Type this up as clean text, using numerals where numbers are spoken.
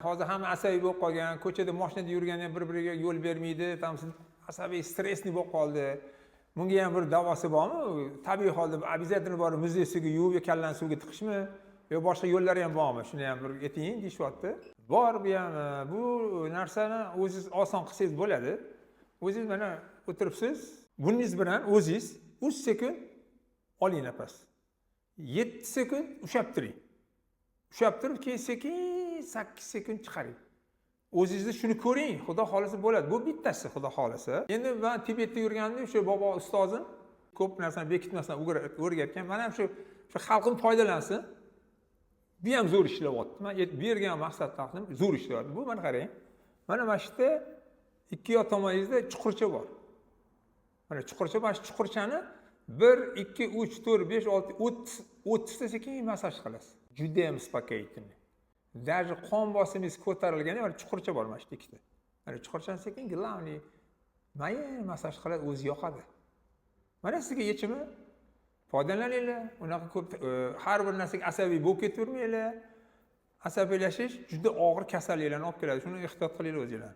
Hozir hamma asabiy bo'lib qolgan, ko'chada mashinada yurganda ham bir-biriga yo'l bermaydi, tam asabiy, stressli bo'lib qoldi. Bunga ham bir davosi bormi? Tabiiy holda обязательно borib muzey suviga yuvib, kallani suvga tiqishmi? Yo boshqa yo'llari ham bormi? Shuni ham bir ayting deyishyapti. Bor bu ham bu narsani o'zingiz oson qilsangiz bo'ladi. O'zingiz mana o'tiribsiz, buningiz bilan o'zingiz 3 sekund oling nafas. 7 sekund ushlab turing. Ushlab turib, keyin sekin 8 sekund chiqaring. O'zingizni shuni ko'ring, Xudo xolasa bo'ladi. Bu bittasi Xudo xolasa. Endi men Tibetda yurganimda o'sha bobo ustozim ko'p narsani bekitmasdan o'rgatgan. Men ham shu xalqim foydalansin. Bu ham zo'r ishlayapti. Men bergan maqsad taqdim zo'r ishlayapti. Bu mana qarang. Mana shu yerda ikki yoq tomoningizda chuqurcha bor. Mana chuqurcha bor, shu chuqurchani 1 2 3 4 5 6 30 ta sekin massaj qilasiz. Juda ham spokойный. Даже qon bosimingiz ko'tarilganda mana chuqurcha bor mana shu ikkita. Mana chuqurchani sekin glavniy mayin massaj qiladi, o'zi yoqadi. Mana sizga yechimi. Foydalaninglar. Unaqa ko'p har bir narsaga asabiy bo'lib ketavermanglar. Asabiylashish juda og'ir kasalliklarni olib keladi. Shuni ehtiyot qilinglar o'zingizlar.